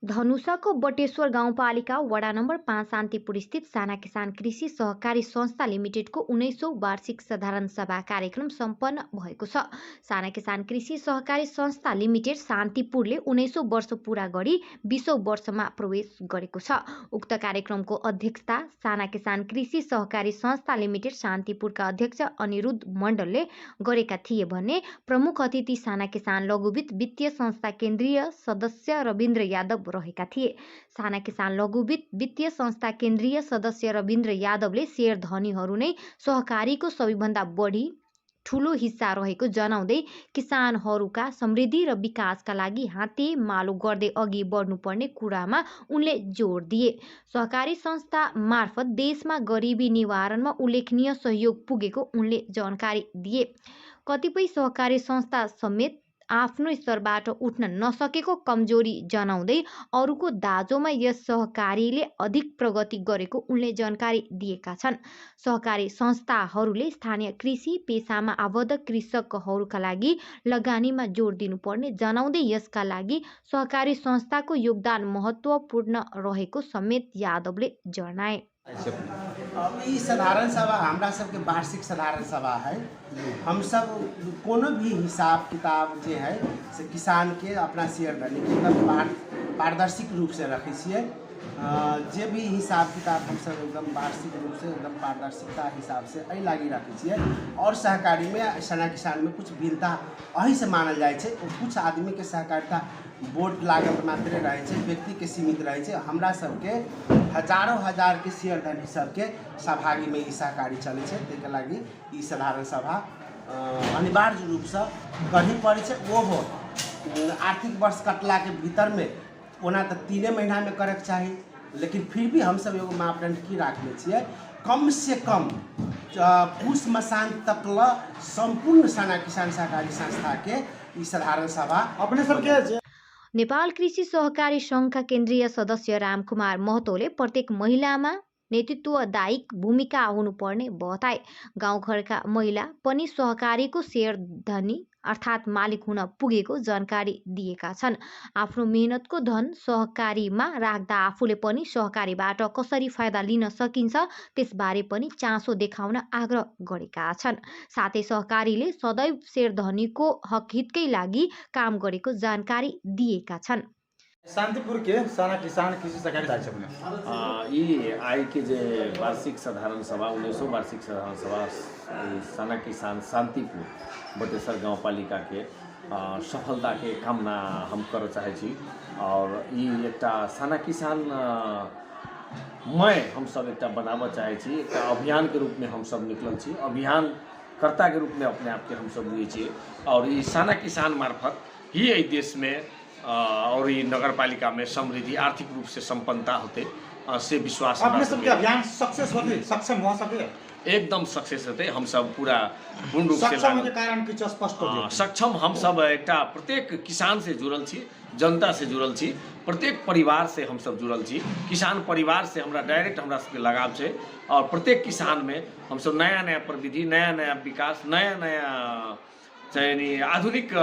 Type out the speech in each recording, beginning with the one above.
धनुषाको बटेश्वर गाउँपालिका वडा नम्बर 5 शान्तिपुर स्थित साना किसान कृषि सहकारी संस्था लिमिटेडको 19औं वार्षिक साधारण सभा कार्यक्रम सम्पन्न भएको छ। साना किसान कृषि सहकारी संस्था लिमिटेड शान्तिपुरले 19औं वर्ष पूरा गरी 20औं वर्षमा प्रवेश गरेको छ। उक्त कार्यक्रमको अध्यक्षता साना किसान कृषि सहकारी संस्था लिमिटेड शान्तिपुरका अध्यक्ष अनिरुद्ध मण्डलले गरेका थिए भने प्रमुख अतिथि साना किसान लघुवित्त वित्तीय संस्था केन्द्रीय सदस्य रविन्द्र यादव रहेका थिए। साना किसान लघुवित्त वित्तीय संस्था केन्द्रीय सदस्य रविन्द्र यादवले शेयर धनीहरू नै सहकारीको सबैभन्दा बढी ठूलो हिस्सा रहेको जनाउँदै किसानहरूका समृद्धि र विकासका लागि हाते मालो गर्दै अघि बढ्नुपर्ने कुरामा उनले जोड दिए। सहकारी संस्था मार्फत देशमा गरिबी निवारणमा उल्लेखनीय सहयोग पुगेको उनले जानकारी दिए। कतिपय सहकारी संस्था समेत आफ्नो स्तरबाट उठ्न नसकेको कमजोरी जनाउँदै अरूको दाँजोमा यस सहकारीले अधिक प्रगति गरेको उनले जानकारी दिएका छन्। सहकारी संस्थाहरूले स्थानीय कृषि पेसामा आबद्ध कृषकहरूका लागि लगानीमा जोड दिनुपर्ने जनाउँदै यसका लागि सहकारी संस्थाको योगदान महत्त्वपूर्ण रहेको समेत यादवले जनाए। अब ई साधारण सभा हमरा सबके वार्षिक साधारण सभा है। हम सब कोनो भी हिसाब किताब जे है से किसान के अपना शेयर धनी के एकदम पारदर्शी रूप से रखे छिए। जे भी हिसाब किताब हम सब एकदम वार्षिक रूप से एकदम पारदर्शिता हिसाब से एहि लागी रखे छिए। और सहकारी में साना किसान में कुछ भिन्नता अही से मानल जाए छे। कुछ आदमी के सहकारिता बोर्ड लागत मात्रे रहे छे, व्यक्ति के सीमित रहे छे। हमरा सबके हजारों हजार के शेयर धनी सबके सहभागी में ई सहकारी चले छे। ताहि के लागी ई साधारण सभा अनिवार्य रूप से करही पड़े छे। वो हो आर्थिक वर्ष कटला के भीतर में ओना तो 3 महीना में करे के चाही, लेकिन फिर भी हम सब एगो मापदंड की राखले छिए, कम से कम पुष मसान तक संपूर्ण साना किसान सहकारी संस्था के ई साधारण सभा अपने सबके नेपाल कृषि सहकारी सङ्घका केन्द्रीय सदस्य रामकुमार महतोले प्रत्येक महिलामा नेतृत्वदायी भूमिका हुनुपर्ने बताए। गाउँघरका महिला पनि सहकारीको शेयर धनी अर्थात् मालिक हुन पुगेको जानकारी दिएका छन्। आफ्नो मेहनतको धन सहकारीमा राख्दा आफूले पनि सहकारीबाट कसरी फाइदा लिन सकिन्छ त्यसबारे पनि चासो देखाउन आग्रह गरेका छन्। साथै सहकारीले सदैव शेयर धनीको हकहितकै लागि काम गरेको जानकारी दिएका छन्। शान्तिपुर के साना किसान कृषि सहकारी संस्था ये आई के जे वार्षिक साधारण सभा 19औं वार्षिक साधारण सभा साना किसान शान्तिपुर बटेश्वर गाउँपालिका के सफलता के कामना हम कर चाहे छी। और ये एकटा साना किसान मैं हम सब एकटा बनाबऽ चाहे छी। एक अभियान के रूप में हम सब निकलल छी, अभियान कर्ता के रूप में अपने आप के हम सब बुझे छी। और ये साना किसान मार्फत ही एहि देश में और ये नगर पालिका में समृद्धि आर्थिक रूप से संपन्नता होते से विश्वास अपने सबके अभियान सक्सेस होते, सक्षम हो सके, एकदम सक्सेस होते। हम सब पूरा पूर्ण रूप से सक्षम के कारण किछ स्पष्ट हो सक्षम हम सब एकटा प्रत्येक किसान से जुड़ल छी, जनता से जुड़ल छी, प्रत्येक परिवार से हम सब जुड़ल छी। किसान परिवार से हमरा डायरेक्ट हमरा सबके लगाव छै। और प्रत्येक किसान में हम सब नया नया प्रविधि, नया नया विकास, नया नया चाहिए आधुनिक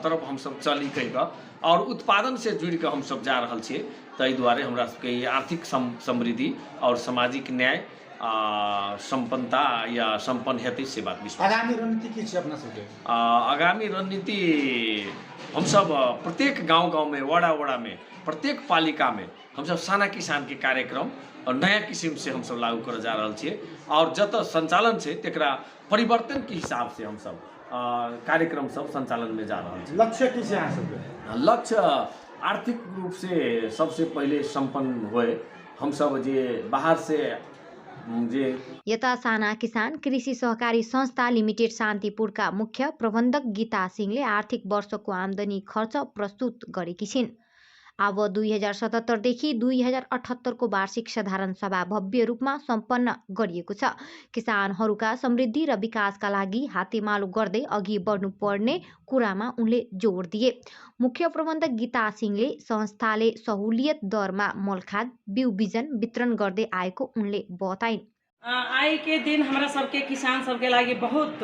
तरफ हम सब चली कहिकऽ और उत्पादन से जुड़ के हम सब जा रहल छियै। ताहि दुआरे हमरा सबके आर्थिक समृद्धि और सामाजिक न्याय संपन्नता या संपन्न हेतै से बात विश्वास। आगामी रणनीति की छै अपना सबके? आगामी रणनीति हम सब प्रत्येक गांव में, वाड़ा में, प्रत्येक पालिका में हम सब साना किसान के कार्यक्रम और नया किस्म से हम सब लागू कर जा रहल छियै। और जत संचालन छै तेकरा परिवर्तन के हिसाब से हम सब कार्यक्रम सब संचालन में जा रहा है। लक्ष्य की छै अहाँ सबके? लक्ष्य आर्थिक रूप से सबसे पहले संपन्न होए। हम सब जे बाहर से जे यता साना किसान कृषि सहकारी संस्था लिमिटेड शान्तिपुरका मुख्य प्रबन्धक गीता सिंहले आर्थिक वर्षको आम्दानी खर्च प्रस्तुत गरेकी छिन्। अब 2077 देखि 2078 को वार्षिक साधारण सभा भव्य रूपमा सम्पन्न गरिएको छ। किसानहरूका समृद्धि र विकासका लागि हातेमालो गर्दै अघि बढ्नुपर्ने कुरामा उनले जोड दिए। मुख्य प्रबन्धक गीता सिंहले संस्थाले सहुलियत दरमा मलखाद बिउ बिजन वितरण गर्दै आएको उनले बताइन्। आई के दिन हमरा सबके किसान सबके लागि बहुत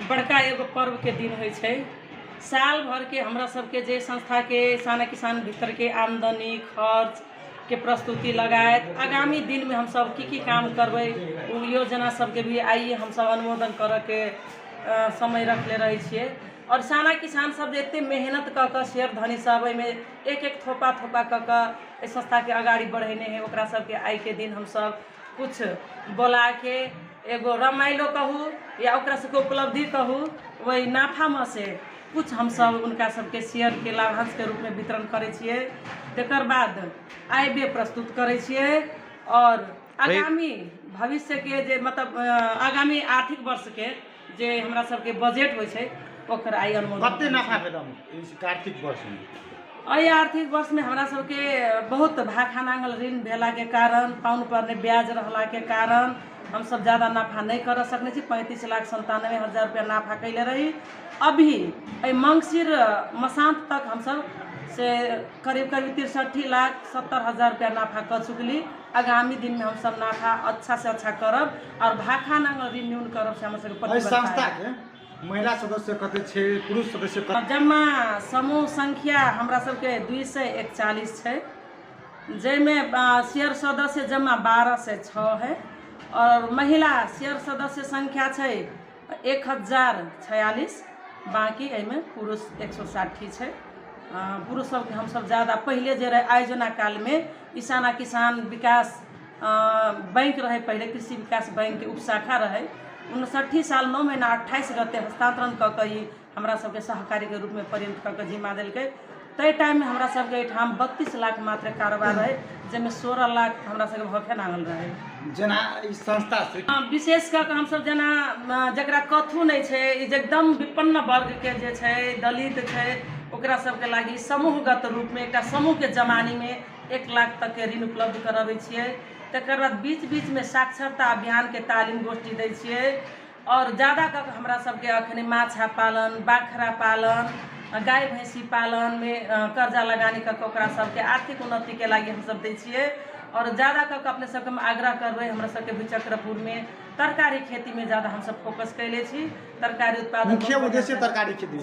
बड़का एगो पर्व के दिन होइ छै। साल भर के हमरा सबके जे संस्था के साना किसान भीतर के आमदनी खर्च के प्रस्तुति लगायत आगामी दिन में हम सब की काम करबै उ योजना सबके भी आइए हम सब अनुमोदन करे के समय रखले रहे छिए। और साना किसान सब एते मेहनत क शेयर धनी सब में एक थोपा क संस्था के अगाड़ी बढ़ेने है ओकरा सबके आई के दिन हम सब कुछ बोला के एगो रमाइलो कहू या ओकरा सबके उपलब्धि कहू वही नाफा में से कुछ हम सब उनका सबके शेयर के लाभांश के रूप में वितरण करे छिए। तकर बाद आय व्यय प्रस्तुत करे छिए और आगामी भविष्य के जे मतलब आगामी आर्थिक वर्ष के जे हमरा सबके बजट होइ छै ओकर आय अनुमोदन कते नफा भेलम इस आर्थिक वर्ष में? एहि आर्थिक वर्ष में हमरा सबके बहुत भाखानांगल ऋण भेला के कारण पाउन पर ब्याज रहला के कारण हम सब ज़्यादा नाफा नहीं कर सकने छी। 35,97,000 रुपया नाफा कैले रही। अभी मंगसिर मसांत तक हम सब से करीब 63,70,000 रुपया नाफा कर चुकली। आगामी दिन में हम सब नाफा अच्छा से अच्छा करब और भाखानांगल ऋण न्यून करब से हम सब संस्था के महिला सदस्य कते छे पुरुष सदस्य कते? जमा समूह संख्या हमरा सबके 241 है जैमें शेयर सदस्य जमा 12 से 6 है और महिला शेयर सदस्य संख्या है 1046 बाकी एमें पुरुष 160 है। पुरुष सबके हम सब ज़्यादा पहले जे रहे आयोजना काल में साना किसान विकास बैंक रहे पहले कृषि विकास बैंक के उपशाखा रहे 59 साल 9 महीना 28 गते हस्तांतरण कऽ हमरा सबके सहकारी के रूप में परिणत कऽ जिम्मा देलकै। तय टाइम में हमरा सबके एठाम 32 लाख मात्र कारोबार रहे जैमें 16 लाख हमरा सबके भखे नांगल रहे। जना इस संस्था से विशेष कर हम सब जना जकरा कथू नहीं छै एकदम विपन्न वर्ग के जे छै दलित छै ओकरा सबके लागी समूहगत रूप में एक समूह के जमानी में 1 लाख तक के ऋण उपलब्ध कराबै छियै। तकर बाद बीच में साक्षरता अभियान के तालीम गोष्ठी दै छियै और ज़्यादा कऽ हमरा सबके अखनी माछा पालन बाखरा पालन गाय भैंसी पालन में कर्जा लगानी कऽ ओकरा सबके आर्थिक उन्नति के लागी हम सब दै छियै। और ज़्यादा कऽ अपने सबके आग्रह करबै हमरा सबके विचक्रपुर में तरकारी खेती में ज़्यादा हम सब फोकस कैले छी। तरकारी उत्पादन मुख्य उद्देश्य तरकारी खेती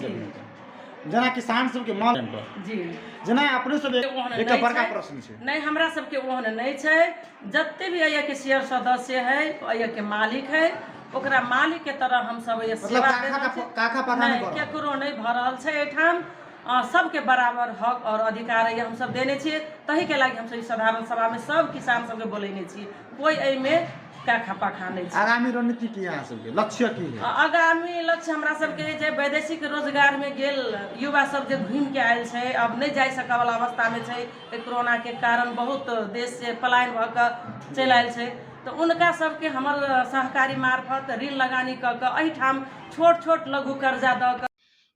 जना किसान सबके मांग जी जना अपने सब एक बड़का प्रश्न छै नहीं हमरा सबके ओहन नहीं छै। जत्ते भी अय के शेयर सदस्य है अय के मालिक है ओकरा मालिक के तरह हम सब ये सेवा केकरो नहीं भरल छै एठाम सबके बराबर हक और अधिकार है हम सब देने छिए। तही के लागी हम सब साधारण सभा में सब किसान सबके बोलेने छी कोई एहि में का खपा खाने छी। आगामी रणनीति की यहाँ सबके लक्ष्य की है? आगामी लक्ष्य हमरा सबके जे वैदेशिक रोजगार में गेल युवा सब जे घूम के आयल छै अब नहीं जा सकै वाला अवस्था में छै कोरोना के कारण बहुत देश से पलायन भ के चल आयल छै तो उनका सबके हमर सहकारी मार्फत ऋण लगानी क एहिठाम छोट छोट लघु कर्जा द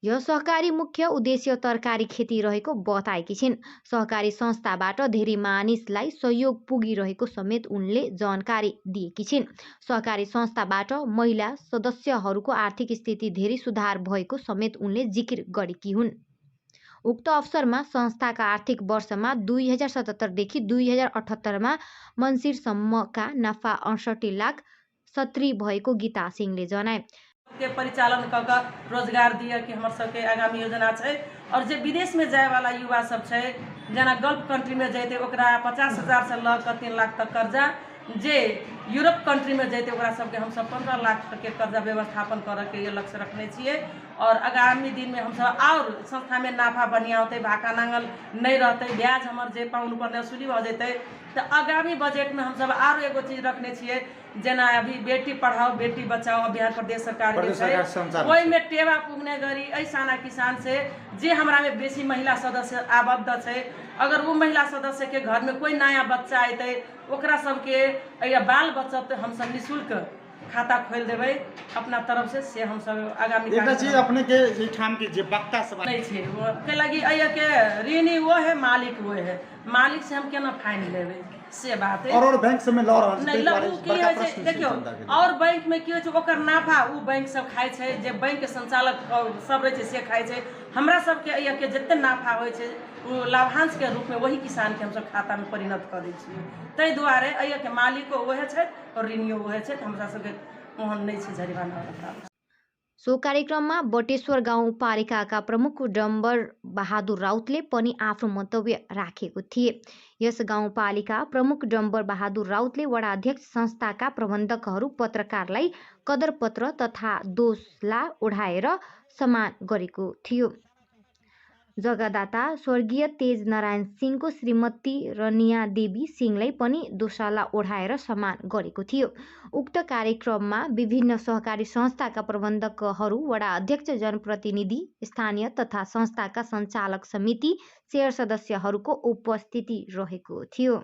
यो सहकारी मुख्य उद्देश्य तरकारी खेती रहेको बताएकी छिन्। सहकारी संस्थाबाट धेरै मानिसलाई सहयोग पुगिरहेको समेत उनले जानकारी दिएकी छिन्। सहकारी संस्थाबाट महिला सदस्यहरूको आर्थिक स्थिति धेरै सुधार भएको समेत उनले जिकिर गरेकी हुन्। उक्त अवसरमा संस्थाका आर्थिक वर्षमा 2077 देखि 2078 मा मन्सिरसम्मका नाफा 68 लाख 70 भएको गीता सिंहले जनाए। के परिचालन क रोजगार दिए कि हमर सबके आगामी योजना छै। और जे विदेश में जाए वाला युवा सब छै जना गल्फ कंट्री में जैते ओकरा 50,000 से लऽ कऽ 3 लाख तक कर्जा जे यूरोप कंट्री में जैते ओकरा सबके हम सब 15 लाख तक के कर्जा व्यवस्थापन करे के लक्ष्य रखने छिए। और आगामी दिन में हम सब और संस्था में नाफा बढ़िया होते भाका नांगल नहीं रहते ब्याज हमर जे पाउन पर वसूली भ जेते तो आगामी बजट में हम सब और एगो चीज रखने छिए जना अभी बेटी पढ़ाओ बेटी बचाओ अभियान प्रदेश सरकार के ओहि में टेवा पुगने गरी साना किसान से जे हमरा में बेसी महिला सदस्य आबद्ध छै अगर वो महिला सदस्य के घर में कोई नया बच्चा अतै ओकरा सबके बाल बचत हम सब निःशुल्क खाता खोल देबै अपना तरफ से हम सब आगामी एकटा चीज अपने के जे ठाम के जे वक्ता सब नहीं छै वो के लगी अय के ऋणी वो है मालिक वो है मालिक से हम केना फाइन लेबै से बात है। और बैंक सब में लॉ रहल छै देखियो और बैंक में की होइ छै ओकर नाफा उ बैंक सब खाइ छै जे बैंक के संचालक सब रहे छै से खाइ छै। हमरा सब के अय के जते नाफा होइ छै उ लाभांश के रूप में वही किसान के हम सब खाता में परिणत कर दै छियै। तै दुआरे अय के मालिको ओहे छै और ऋणियो ओहे छै हमरा सब के ओहन नहीं छै जरिमाना वाला। सो कार्यक्रममा बटेश्वर गाउँपालिकाका प्रमुख डम्बर बहादुर राउतले पनि आफ्नो मन्तव्य राखेको थिए। यस गाउँपालिका प्रमुख डम्बर बहादुर राउतले वडा अध्यक्ष संस्थाका प्रबन्धकहरू पत्रकारलाई कदरपत्र तथा दोषला ओढाएर सम्मान गरेको थियो। जग्गादाता स्वर्गीय तेज नारायण सिंहको श्रीमती रनिया देवी सिंहलाई पनि दोषाला ओढाएर सम्मान गरेको थियो। उक्त कार्यक्रममा विभिन्न सहकारी संस्थाका प्रबन्धकहरू, वडा अध्यक्ष, जनप्रतिनिधि, स्थानीय तथा संस्थाका सञ्चालक समिति, शेयर सदस्यहरूको उपस्थिति रहेको थियो।